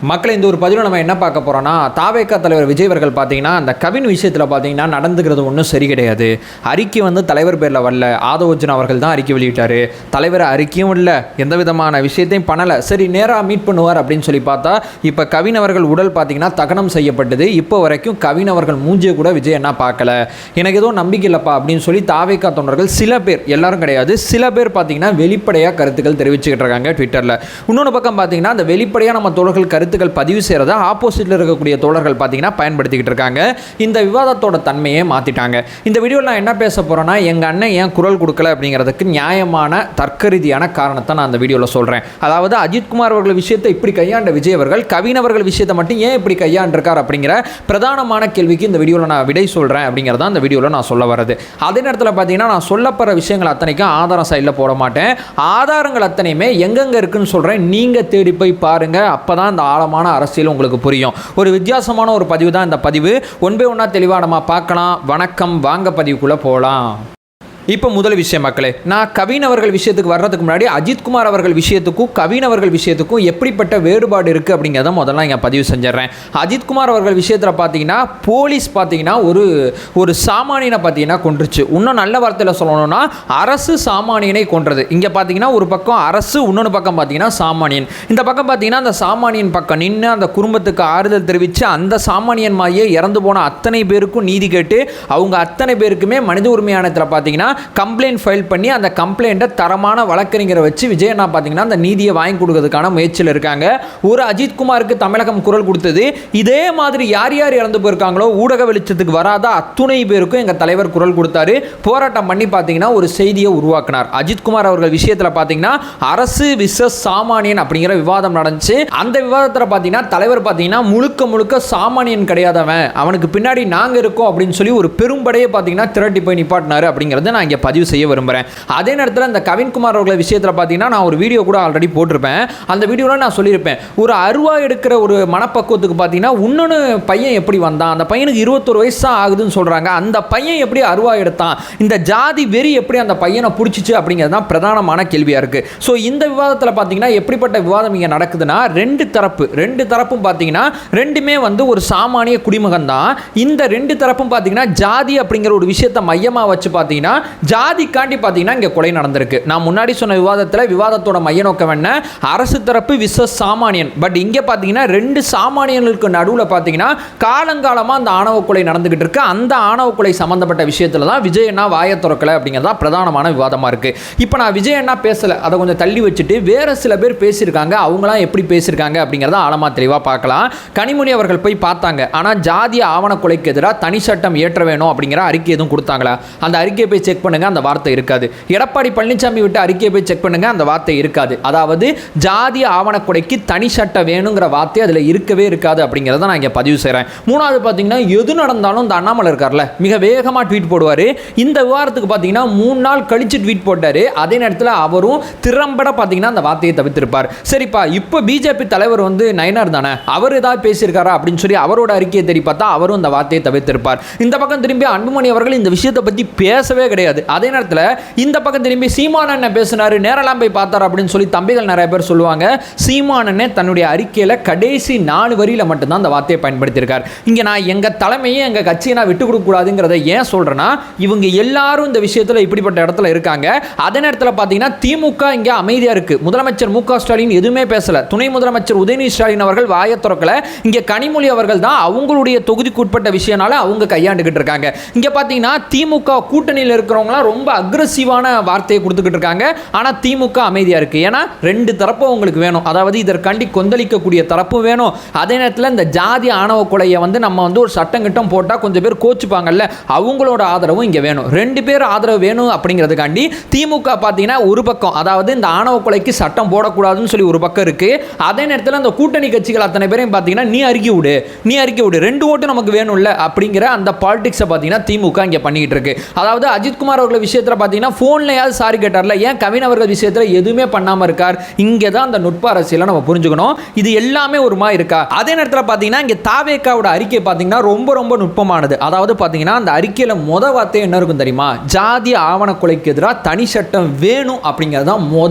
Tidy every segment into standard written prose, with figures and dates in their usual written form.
மக்கள் இந்த ஒரு பதிவில் நம்ம என்ன பார்க்க போகிறோம்னா, தாவேகா தலைவர் விஜய் அவர்கள் பார்த்தீங்கன்னா அந்த கவின் விஷயத்தில் பார்த்தீங்கன்னா நடந்துக்கிறது ஒன்றும் சரி கிடையாது. அறிக்கை வந்து தலைவர் பேரில் வரல, ஆதவர்ஜுன் அவர்கள் தான் அறிக்கை வெளியிட்டார். தலைவர் அறிக்கையும் இல்லை, எந்த விதமான விஷயத்தையும் பண்ணலை. சரி, நேராக மீட் பண்ணுவார் அப்படின்னு சொல்லி பார்த்தா இப்போ கவின் அவர்கள் உடல் பார்த்தீங்கன்னா தகனம் செய்யப்பட்டது. இப்போ வரைக்கும் கவின் அவர்கள் மூஞ்சியை கூட விஜய் என்ன பார்க்கல. எனக்கு எதுவும் நம்பிக்கை இல்லைப்பா அப்படின்னு சொல்லி தாவேகா தொண்டர்கள் சில பேர், எல்லாரும் கிடையாது, சில பேர் பார்த்தீங்கன்னா வெளிப்படையாக கருத்துக்கள் தெரிவிச்சுக்கிட்டு இருக்காங்க ட்விட்டரில். இன்னொன்று பக்கம் பார்த்தீங்கன்னா அந்த வெளிப்படையாக நம்ம தோழர்கள் கருத்துக்கள் பதிவு செய்கிறத ஆப்போசிட்டில் இருக்கக்கூடிய தோழர்கள் பார்த்தீங்கன்னா பயன்படுத்திக்கிட்டு இருக்காங்க. இந்த விவாதத்தோட தன்மையை மாற்றிட்டாங்க. இந்த வீடியோவில் நான் என்ன பேச போகிறேன்னா, எங்கள் அண்ணன் ஏன் குரல் கொடுக்கல அப்படிங்கிறதுக்கு நியாயமான தர்க்க ரீதியான காரணத்தை நான் அந்த வீடியோவில் சொல்கிறேன். அதாவது அஜித்குமார் அவர்கள் விஷயத்தை இப்படி கையாண்ட விஜய் அவர்கள் கவின் அவர்கள் விஷயத்தை மட்டும் ஏன் இப்படி கையாண்டிருக்கார் அப்படிங்கிற பிரதானமான கேள்விக்கு இந்த வீடியோவில் நான் விடை சொல்கிறேன் அப்படிங்கிறத அந்த வீடியோவில் நான் சொல்ல வரது. அதே நேரத்தில் பார்த்தீங்கன்னா நான் சொல்லப்படுற விஷயங்கள் அத்தனைக்கும் ஆதாரம் சைடில் போட மாட்டேன். ஆதாரங்கள் அத்தனையுமே எங்கெங்கே இருக்குன்னு சொல்கிறேன். நீங்கள் தேடி போய் பாருங்கள். அப்போ தான் இந்த ஆழமான அரசியல் உங்களுக்கு புரியும். ஒரு வித்தியாசமான ஒரு பதிவு தான் இந்த பதிவு. ஒன் பை ஒன்றா தெளிவாக நம்ம பார்க்கலாம். வணக்கம், வாங்க பதிவுக்குள்ளே போகலாம். இப்போ முதல் விஷயம் மக்களே, நான் கவின் அவர்கள் விஷயத்துக்கு வர்றதுக்கு முன்னாடி அஜித்குமார் அவர்கள் விஷயத்துக்கும் கவின் அவர்கள் விஷயத்துக்கும் எப்படிப்பட்ட வேறுபாடு இருக்குது அப்படிங்கிறத முதல்ல இங்கே பதிவு செஞ்சிடறேன். அஜித்குமார் அவர்கள் விஷயத்தில் பார்த்தீங்கன்னா போலீஸ் பார்த்தீங்கன்னா ஒரு சாமானியனை பார்த்தீங்கன்னா கொன்றுச்சு. இன்னும் நல்ல வார்த்தையில் சொல்லணும்னா அரசு சாமானியனை கொன்றது. இங்கே பார்த்தீங்கன்னா ஒரு பக்கம் அரசு, இன்னொன்று பக்கம் பார்த்தீங்கன்னா சாமானியன். இந்த பக்கம் பார்த்தீங்கன்னா அந்த சாமானியன் பக்கம் நின்று அந்த குடும்பத்துக்கு ஆறுதல் தெரிவித்து அந்த சாமானியன் மாதிரியே இறந்து போன அத்தனை பேருக்கும் நீதி கேட்டு அவங்க அத்தனை பேருக்குமே மனித உரிமை ஆணையத்தில் பார்த்தீங்கன்னா கம்ப்ளைண்ட் ஃபைல் பண்ணி அந்த கம்ப்ளைண்ட்டை தரமான வழக்கறிஞரை வச்சு விஜய் அண்ணா பார்த்தீங்கன்னா அந்த நீதியை வாங்கி கொடுக்கறதுக்கான முயற்சியில் இருக்காங்க. ஒரு அஜித்குமாருக்கு தமிழகம் குரல் கொடுத்தது. இதே மாதிரி யார் யார் இறந்து போயிருக்காங்களோ ஊடக வெளிச்சத்துக்கு வராத அத்துணை பேருக்கும் எங்கள் தலைவர் குரல் கொடுத்தாரு. போராட்டம் பண்ணி பார்த்தீங்கன்னா ஒரு செய்தியை உருவாக்கினார். அஜித்குமார் அவர்கள் விஷயத்தில் பார்த்தீங்கன்னா அரசு விசஸ் சாமானியன் அப்படிங்கிற விவாதம் நடந்துச்சு. அந்த விவாதத்தில் பார்த்தீங்கன்னா தலைவர் பார்த்தீங்கன்னா முழுக்க சாமானியன் கிடையாதவன், அவனுக்கு பின்னாடி நாங்கள் இருக்கோம் அப்படின்னு சொல்லி ஒரு பெரும்படையை பார்த்தீங்கன்னா திரட்டி போய் நிப்பாட்டினார் அப்படிங்கிறத நான் இங்கே பதிவு செய்ய விரும்புகிறேன். அதே நேரத்தில் இந்த கவின்குமார் அவர்கள் விஷயத்தில் பார்த்தீங்கன்னா நான் ஒரு வீடியோ கூட ஆல்ரெடி போட்டிருப்பேன். அந்த வீடியோவில் நான் சொல்லியிருப்பேன், ஒரு அருவா எடுக்கிற ஒரு மனப்பக்குவத்துக்கு பார்த்தீங்கன்னா இன்னொன்று பையன் எப்படி வந்தான், அந்த பையனுக்கு 21 வயசு தான் ஆகுதுன்னு சொல்கிறாங்க, அந்த பையன் எப்படி அருவா எடுத்தான், இந்த ஜாதி வெறி எப்படி அந்த பையனை பிடிச்சிச்சு அப்படிங்கிறது தான் பிரதானமான கேள்வியாக இருக்குது. ஸோ இந்த விவாதத்தில் பார்த்தீங்கன்னா எப்படிப்பட்ட விவாதம் இங்கே நடக்குதுன்னா, ரெண்டு தரப்பும் பார்த்தீங்கன்னா ரெண்டுமே வந்து ஒரு சாமானிய குடிமகன் தான். இந்த ரெண்டு தரப்பும் பார்த்தீங்கன்னா ஜாதி அப்படிங்கிற ஒரு விஷயத்தை மையமாக வச்சு பார்த்தீங்கன்னா ஜாதிக்காண்டி பார்த்தீங்கன்னா இங்கே கொலை நடந்திருக்கு. நான் முன்னாடி சொன்ன விவாதத்தோட மைய நோக்கம் என்ன, அரசு தரப்பு விசஸ் சாமானியன். பட் இங்கே பார்த்தீங்கன்னா ரெண்டு சாமானியர்களுக்கு நடுவில் பார்த்தீங்கன்னா காலங்காலமாக அந்த ஆணவ கொலை நடந்துகிட்டு இருக்கு. அந்த ஆணவ கொலை சம்பந்தப்பட்ட விஷயத்தில் தான் விஜய் அண்ணா வாயை திறக்கலை அப்படிங்கிறதா பிரதானமான விவாதமாக இருக்கு. இப்போ நான் விஜய் அண்ணா பேசலை, அதை கொஞ்சம் தள்ளி வச்சுட்டு வேற சில பேர் பேசியிருக்காங்க. அவங்களாம் எப்படி பேசியிருக்காங்க அப்படிங்கிறத ஆழமாக தெளிவாக பார்க்கலாம். கனிமொழி அவர்கள் போய் பார்த்தாங்க, ஆனால் ஜாதிய ஆவண கொலைக்கு எதிராக தனி சட்டம் ஏற்ற வேணும் அப்படிங்கிற அறிக்கை எதுவும் கொடுத்தாங்களா? அந்த அறிக்கையை போய் செக் பண்ணுங்க, அந்த வார்த்தை இருக்காது. எடப்பாடி பழனிசாமி விட்டு அறிக்கையை போய் செக் பண்ணுங்க, அந்த வார்த்தை இருக்காது. அதாவது ஜாதிய ஆவணக்கொடைக்கு தனி சட்டம் வேணுங்கிற வார்த்தை அதில் இருக்கவே இருக்காது அப்படிங்கிறத நான் இங்கே பதிவு செய்கிறேன். மூணாவது பார்த்தீங்கன்னா எது நடந்தாலும் இந்த அண்ணாமலை இருக்கார்ல, மிக வேகமாக ட்வீட் போடுவார். இந்த விவாதத்துக்கு பார்த்தீங்கன்னா 3 நாள் கழிச்சு ட்வீட் போட்டார். அதே நேரத்தில் அவரும் திறம்பட பார்த்தீங்கன்னா அந்த வார்த்தையை தவிர்த்திருப்பார். சரிப்பா, இப்போ பிஜேபி தலைவர் வந்து நயனார் தானே, அவர் ஏதாவது பேசியிருக்காரா அப்படின்னு சொல்லி அவரோட அறிக்கையை தேடி பார்த்தா அவரும் இந்த வார்த்தையை தவிர்த்திருப்பார். இந்த பக்கம் திரும்பி அன்புமணி அவர்கள் இந்த விஷயத்தை பற்றி பேசவே கிடையாது. அதே நேரத்தில் இந்த பக்கம் திரும்பி சீமான் அண்ணன் பேசினாரு, நேரெல்லாம் போய் பார்த்தார் அப்படின்னு சொல்லி தம்பிகள் நிறைய பேர் சொல்லுவாங்க. சீமான் அண்ணன் தன்னுடைய அறிக்கையில் கடைசி 4 வரியில் மட்டும்தான் அந்த வார்த்தையை பயன்படுத்தியிருக்கார். இங்கே நான் எங்கள் தலைமையை எங்கள் கட்சியை நான் விட்டு கொடுக்க கூடாதுங்கிறத ஏன் சொல்கிறேன்னா, இவங்க எல்லாரும் இந்த விஷயத்தில் இப்படிப்பட்ட இடத்துல இருக்காங்க. அதே நேரத்தில் பார்த்தீங்கன்னா திமுக இங்கே அமைதியாக இருக்குது. முதலமைச்சர் மு க ஸ்டாலின் எதுவுமே பேசலை. துணை முதலமைச்சர் உதயநிதி ஸ்டாலின் அவர்கள் வாயை திறக்கல. இங்கே கனிமொழி அவர்கள் தான் அவங்களுடைய தொகுதிக்கு உட்பட்ட விஷயனால அவங்க கையாண்டுகிட்டு இருக்காங்க. இங்கே பார்த்தீங்கன்னா திமுக கூட்டணியில் இருக்கிறவங்களாம் ரொம்ப அக்ரெசிவான வார்த்தையை கொடுத்துக்கிட்டு இருக்காங்க. ஆனால் திமுக அமைதியாக இருக்குது. ஏன்னா ரெண்டு தரப்பும் உங்களுக்கு வேணும். அதாவது இதற்காண்டி கொந்தளிக்கக்கூடிய தரப்பும் வேணும். அதே நேரத்தில் இந்த ஜாதி ஆணவ கொலையை வந்து நம்ம வந்து ஒரு சட்டம் கிட்டம் போட்டால் கொஞ்சம் பேர் கோச்சுப்பாங்கல்ல, அவங்களோட ஆதரவும் இங்கே வேணும். 2 பேர் ஆதரவு வேணும் அப்படிங்கிறதுக்காண்டி திமுக பார்த்தீங்கன்னா ஒரு பக்கம், அதாவது இந்த ஆணவ கொலைக்கு சட்டம் போடக்கூடாதுன்னு சொல்லி ஒரு பக்கம் இருக்குது. அதே நேரத்தில் அந்த கூட்டணி கட்சிகள் அத்தனை பேரையும் பார்த்தீங்கன்னா நீ அறிக்கை விடு 2 ஓட்டு நமக்கு வேணும்ல அப்படிங்கிற அந்த பாலிடிக்ஸை பார்த்தீங்கன்னா திமுக இங்கே பண்ணிக்கிட்டு இருக்கு. அதாவது அஜித்குமார் சரத்குமார் அவர்கள் விஷயத்தில் பார்த்தீங்கன்னா ஃபோன்லையாவது சாரி கேட்டார்ல, ஏன் கவின் அவர்கள் விஷயத்தில் எதுவுமே பண்ணாமல் இருக்கார்? இங்கே தான் அந்த நுட்ப அரசியலை நம்ம புரிஞ்சுக்கணும். இது எல்லாமே ஒரு மாதிரி இருக்கா. அதே நேரத்தில் பார்த்தீங்கன்னா இங்கே தாவேக்காவோட அறிக்கை பார்த்தீங்கன்னா ரொம்ப ரொம்ப நுட்பமானது. அதாவது பார்த்தீங்கன்னா அந்த அறிக்கையில் வார்த்தை என்ன இருக்கும் தெரியுமா? ஜாதி ஆவண கொலைக்கு எதிராக தனி சட்டம் வேணும் அப்படிங்கிறது தான்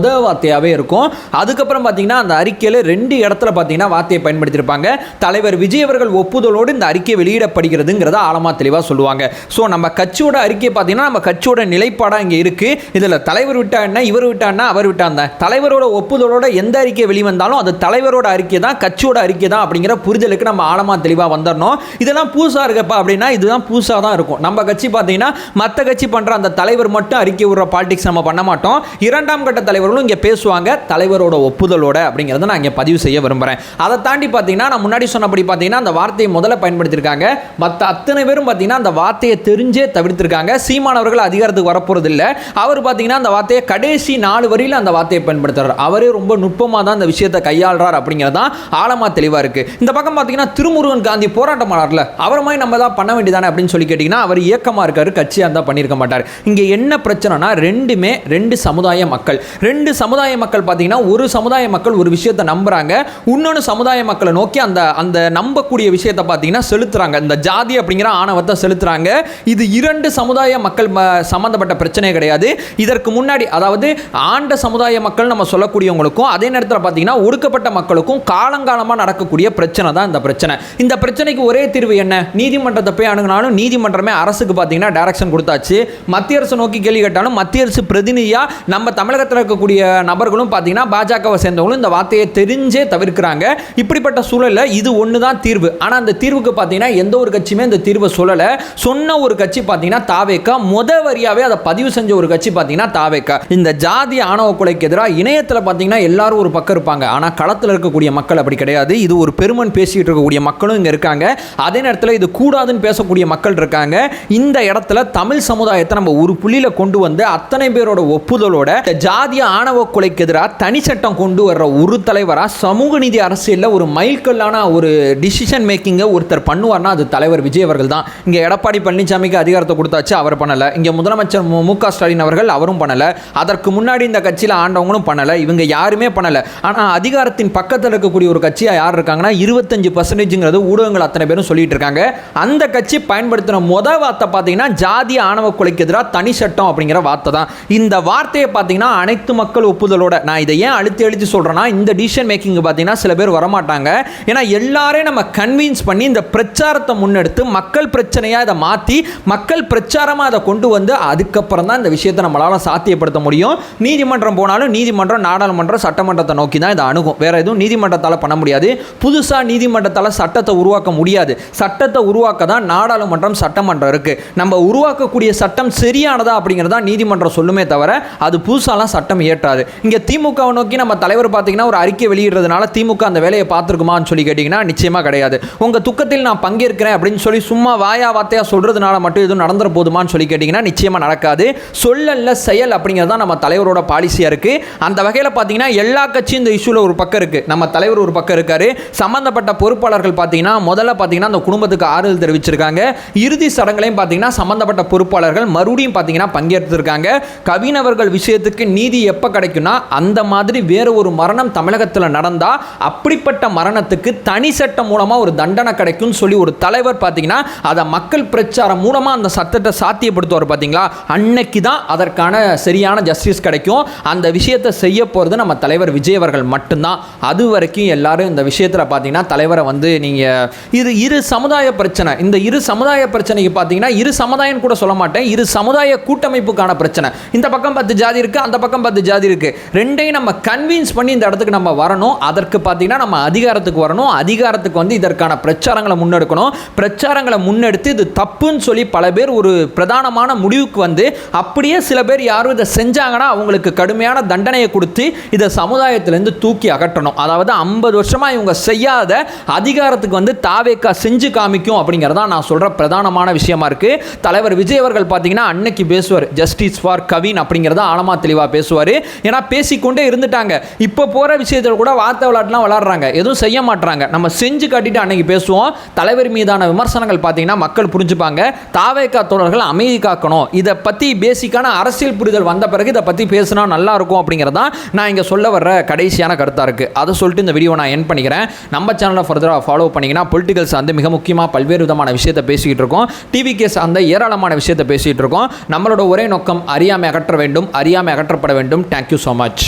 வார்த்தையாகவே இருக்கும். அதுக்கப்புறம் பார்த்தீங்கன்னா அந்த அறிக்கையில் 2 இடத்துல பார்த்தீங்கன்னா வார்த்தையை பயன்படுத்தியிருப்பாங்க. தலைவர் விஜய் அவர்கள் ஒப்புதலோடு இந்த அறிக்கை வெளியிடப்படுகிறதுங்கிறத ஆழமாக தெளிவாக சொல்லுவாங்க. ஸோ நம்ம கட்சியோட அறிக்கை பார்த்தீங்கன்னா நம்ம கட்சியோட நிலைப்பாடாக இங்கே இருக்குது. இதில் தலைவர் விட்டா என்ன, இவர் விட்டா என்ன, அவர் விட்டா என்ன, தலைவரோட ஒப்புதலோட எந்த அறிக்கை வெளிவந்தாலும் அது தலைவரோட அறிக்கை தான், கட்சியோட அறிக்கை தான் அப்படிங்கிற புரிதலுக்கு நம்ம ஆழமாக தெளிவாக வந்துடணும். இதெல்லாம் புதுசாக இருக்கப்பா அப்படின்னா இதுதான் புதுசாக தான் இருக்கும். நம்ம கட்சி பார்த்தீங்கன்னா மற்ற கட்சி பண்ணுற அந்த தலைவர் மட்டும் அறிக்கை விடுற பாலிடிக்ஸ் நம்ம பண்ண மாட்டோம். 2ஆம் கட்ட தலைவர்களும் இங்கே பேசுவாங்க தலைவரோட ஒப்புதலோட அப்படிங்கிறத நான் இங்கே பதிவு செய்ய விரும்புகிறேன். அதை தாண்டி பார்த்தீங்கன்னா நான் முன்னாடி சொன்னபடி பார்த்தீங்கன்னா அந்த வார்த்தையை முதல்ல பயன்படுத்தியிருக்காங்க. மற்ற அத்தனை பேரும் பார்த்தீங்கன்னா அந்த வார்த்தையை தெரிஞ்சே தவிர்த்திருக்காங்க. சீமானவர்கள் அதிகாரத்துக்கு வரப்போறது இல்லை. அவர் பார்த்தீங்கன்னா அந்த வார்த்தையை கடைசி 4 வரியில் அந்த வார்த்தையை பயன்படுத்துறாரு. அவரே ரொம்ப நுட்பமாக தான் இந்த விஷயத்தை கையாளுறார் அப்படிங்கிறதான் ஆழமாக தெளிவாக இருக்கு. இந்த பக்கம் பார்த்தீங்கன்னா திருமுருகன் காந்தி போராட்டம் பண்ணார்ல, அவர் மாதிரி நம்ம தான் பண்ண வேண்டியதானே அப்படின்னு சொல்லி கேட்டிங்கன்னா அவர் இயக்கமாக இருக்காரு, கட்சியாக இருந்தால் பண்ணியிருக்க மாட்டார். இங்கே என்ன பிரச்சனைனா 2 சமுதாய மக்கள். 2 சமுதாய மக்கள் பார்த்தீங்கன்னா ஒரு சமுதாய மக்கள் ஒரு விஷயத்தை நம்புறாங்க, இன்னொன்று சமுதாய மக்களை நோக்கி அந்த அந்த நம்பக்கூடிய விஷயத்தை பார்த்தீங்கன்னா செலுத்துறாங்க. இந்த ஜாதி அப்படிங்கிற ஆணவத்தை செலுத்துறாங்க. இது 2 சமுதாய மக்கள் சம்பந்தப்பட்ட பிரச்சனை கிடையாது. இதற்கு முன்னாடி அதாவது ஆண்ட சமுதாய மக்கள் நம்ம சொல்லக்கூடியவங்களுக்கும் அதே நேரத்தில் பார்த்தீங்கன்னா ஒடுக்கப்பட்ட மக்களுக்கும் காலங்காலமாக நடக்கக்கூடிய பிரச்சனை தான் இந்த பிரச்சனை. இந்த பிரச்சனைக்கு ஒரே தீர்வு என்ன? நீதிமன்றத்தை போய் அணுகினாலும் நீதிமன்றமே அரசுக்கு பார்த்தீங்கன்னா டைரக்ஷன் கொடுத்தாச்சு. மத்திய அரசு நோக்கி கேள்வி கேட்டாலும் மத்திய அரசு பிரதிநிதியாக நம்ம தமிழகத்தில் இருக்கக்கூடிய நபர்களும் பார்த்தீங்கன்னா பாஜகவை சேர்ந்தவங்களும் இந்த வார்த்தையை தெரிஞ்சே தவிர்க்கிறாங்க. இப்படிப்பட்ட சூழலில் இது ஒன்று தான் தீர்வு. ஆனால் அந்த தீர்வுக்கு பார்த்தீங்கன்னா எந்த ஒரு கட்சியுமே இந்த தீர்வை சொல்லலை. சொன்ன ஒரு கட்சி பார்த்தீங்கன்னா தாவேக்கா, வரியாவே அதை பதிவு செஞ்ச ஒரு கட்சி பார்த்தீங்கன்னா தாவேக்கா. இந்த ஜாதி ஆணவ கொலைக்கு எதிராக இணையத்தில் பார்த்தீங்கன்னா எல்லாரும் ஒரு பக்கம் இருப்பாங்க, ஆனால் களத்தில் இருக்கக்கூடிய மக்கள் அப்படி கிடையாது. இது ஒரு பெருமன் பேசிட்டு இருக்கக்கூடிய மக்களும் இங்கே இருக்காங்க. அதே நேரத்தில் இது கூடாதுன்னு பேசக்கூடிய மக்கள் இருக்காங்க. இந்த இடத்துல தமிழ் சமுதாயத்தை நம்ம ஒரு புள்ளியில் கொண்டு வந்து அத்தனை பேரோட ஒப்புதலோட ஜாதிய ஆணவ கொலைக்கு எதிராக தனி சட்டம் கொண்டு வர்ற ஒரு தலைவராக சமூக நீதி அரசியலில் ஒரு மைல்கல்லான ஒரு டிசிஷன் மேக்கிங்கை ஒருத்தர் பண்ணுவார்னா அது தலைவர் விஜய் அவர்கள் தான். இங்கே எடப்பாடி பழனிசாமிக்கு அதிகாரத்தை கொடுத்தாச்சு, அவர் பண்ணலை. இங்கே முதலமைச்சர் மு.க. ஸ்டாலின் அவர்கள் அவரும் பண்ணலை. அதற்கு முன்னாடி இந்த கட்சியில் ஆண்டவங்களும் பண்ணலை. இவங்க யாருமே பண்ணலை. ஆனால் அதிகாரத்தின் பக்கத்தில் இருக்கக்கூடிய ஒரு கட்சியாக யார் இருக்காங்கன்னா 25% ஊடகங்கள் அத்தனை பேரும் சொல்லிட்டு இருக்காங்க. அந்த கட்சி பயன்படுத்தின வார்த்தை பார்த்தீங்கன்னா ஜாதிய ஆணவ கொலைக்கு எதிராக தனி சட்டம் அப்படிங்கிற வார்த்தை தான். இந்த வார்த்தையை பார்த்தீங்கன்னா அனைத்து மக்கள் ஒப்புதலோட, நான் இதை ஏன் அழுத்தி சொல்கிறேன்னா இந்த டிசிஷன் மேக்கிங் பார்த்தீங்கன்னா சில பேர் வரமாட்டாங்க. ஏன்னா எல்லாரையும் நம்ம கன்வின்ஸ் பண்ணி இந்த பிரச்சாரத்தை முன்னெடுத்து மக்கள் பிரச்சனையாக இதை மாற்றி மக்கள் பிரச்சாரமாக அதை கொண்டு வந்து அதுக்கப்புறம் தான் இந்த விஷயத்தை நம்மளால் சாத்தியப்படுத்த முடியும். நீதிமன்றம் போனாலும் நீதிமன்றம் நாடாளுமன்றம் சட்டமன்றத்தை நோக்கி தான் இதை அணுகும். வேற எதுவும் நீதிமன்றத்தால் பண்ண முடியாது. புதுசாக நீதிமன்றத்தால் சட்டத்தை உருவாக்க முடியாது. சட்டத்தை உருவாக்க தான் நாடாளுமன்றம் சட்டமன்றம் இருக்கு. நம்ம உருவாக்கக்கூடிய சட்டம் சரியானதா அப்படிங்கிறதா நீதிமன்றம் சொல்லுமே தவிர அது புதுசாலாம் சட்டம் இயற்றாது. இங்கே திமுகவை நோக்கி நம்ம தலைவர் பார்த்தீங்கன்னா ஒரு அறிக்கை வெளியிடுறதுனால திமுக அந்த வேலையை பார்த்துருக்குமான்னு சொல்லி கேட்டிங்கன்னா நிச்சயமாக கிடையாது. உங்கள் துக்கத்தில் நான் பங்கேற்கிறேன் அப்படின்னு சொல்லி சும்மா வாயா வார்த்தையாக சொல்கிறதுனால மட்டும் எதுவும் நடந்துற போதுமான்னு சொல்லி கேட்டிங்கன்னா நிச்சயமாக நடக்காது. சொல்லல்ல செயல் அப்படிங்கிறது தான் நம்ம தலைவரோட பாலிசியாக இருக்குது. அந்த வகையில் பார்த்தீங்கன்னா எல்லா கட்சியும் இந்த இஷ்யூவில் ஒரு பக்கம் இருக்குது. நம்ம தலைவர் ஒரு பக்கம் இருக்காரு. சம்பந்தப்பட்ட பொறுப்பாளர்கள் பார்த்தீங்கன்னா முதல்ல பார்த்தீங்கன்னா அந்த குடும்பத்துக்கு ஆறுதல் தெரிவிச்சிருக்காங்க. இறுதி சடங்குலையும் பார்த்தீங்கன்னா சம்பந்தப்பட்ட பொறுப்பாளர்கள் மறுபடியும் பார்த்தீங்கன்னா பங்கேற்றிருக்காங்க. கவின் அவர்கள் விஷயத்துக்கு நீதி எப்போ கிடைக்கும்னா அந்த மாதிரி வேற ஒரு மரணம் தமிழகத்தில் நடந்தால் அப்படிப்பட்ட மரணத்துக்கு தனி சட்டம் மூலமாக ஒரு தண்டனை கிடைக்கும்னு சொல்லி ஒரு தலைவர் பார்த்தீங்கன்னா அதை மக்கள் பிரச்சாரம் மூலமாக அந்த சட்டத்தை சாத்தியப்படுத்துவார் பார்த்தீங்களா, அன்னைக்கு தான் அதற்கான சரியான ஜஸ்டிஸ் கிடைக்கும். அந்த விஷயத்தை செய்ய போகிறது நம்ம தலைவர் விஜய் அவர்கள் மட்டும்தான். அது வரைக்கும் எல்லாரும் இந்த விஷயத்தில் பார்த்தீங்கன்னா தலைவரை வந்து நீங்கள் இது இரு சமுதாய பிரச்சனை, இந்த இரு சமுதாய பிரச்சனைக்கு பார்த்தீங்கன்னா இரு சமுதாயம் கூட சொல்ல மாட்டேன், இரு சமுதாய கூட்டமைப்புக்கான பிரச்சனை. இந்த பக்கம் 10 ஜாதி இருக்குது, அந்த பக்கம் 10 ஜாதி இருக்குது. ரெண்டையும் நம்ம கன்வின்ஸ் பண்ணி இந்த இடத்துக்கு நம்ம வரணும். அதற்கு பார்த்தீங்கன்னா நம்ம அதிகாரத்துக்கு வரணும். அதிகாரத்துக்கு வந்து இதற்கான பிரச்சாரங்களை முன்னெடுக்கணும். பிரச்சாரங்களை முன்னெடுத்து இது தப்புன்னு சொல்லி பல பேர் ஒரு பிரதானமான முடிவுக்கு வந்து அப்படியே சில பேர் யாரும் இதை செஞ்சாங்கன்னா அவங்களுக்கு கடுமையான தண்டனையை கொடுத்து இதை சமுதாயத்திலேருந்து தூக்கி அகற்றணும். அதாவது 50 வருஷமாக இவங்க செய்யாத அதிகாரத்துக்கு வந்து தாவேக்கா செஞ்சு காமிக்கும் அப்படிங்கிறதா நான் சொல்கிற பிரதானமான விஷயமா இருக்குது. தலைவர் விஜய் அவர்கள் பார்த்தீங்கன்னா அன்னைக்கு பேசுவார், ஜஸ்டிஸ் ஃபார் கவின் அப்படிங்கிறத ஆழமாக தெளிவாக பேசுவார். ஏன்னா பேசிக்கொண்டே இருந்துட்டாங்க. இப்போ போகிற விஷயத்தில் கூட வார்த்தை விளையாட்டுலாம் விளையாடுறாங்க, எதுவும் செய்ய மாட்டாங்க. நம்ம செஞ்சு காட்டிட்டு அன்னைக்கு பேசுவோம். தலைவர் மீதான விமர்சனங்கள் பார்த்தீங்கன்னா மக்கள் புரிஞ்சுப்பாங்க. தாவேக்கா தோழர்கள் அமைதி காக்கணும், இதை பற்றி பேசிக்கான அரசியல் புரிதல் வந்த பிறகு இதை பற்றி பேசினா நல்லா இருக்கும் அப்படிங்கிறதான் நான் இங்கே சொல்ல வர்ற கடைசியான கருத்தாக இருக்குது. அதை சொல்லிட்டு இந்த வீடியோ நான் என் பண்ணிக்கிறேன். நம்ம சேனலை ஃபர்தராக ஃபாலோ பண்ணிங்கன்னா பொலிட்டிக்கல் சார்ந்து மிக முக்கியமாக பல்வேறு விதமான விஷயத்தை பேசிக்கிட்டு இருக்கோம். டிவிகே சார்ந்த ஏராளமான விஷயத்தை பேசிகிட்டு இருக்கோம். நம்மளோட ஒரே நோக்கம் அறியாமை அகற்ற வேண்டும், அறியாமை அகற்றப்பட வேண்டும். Thank you so much.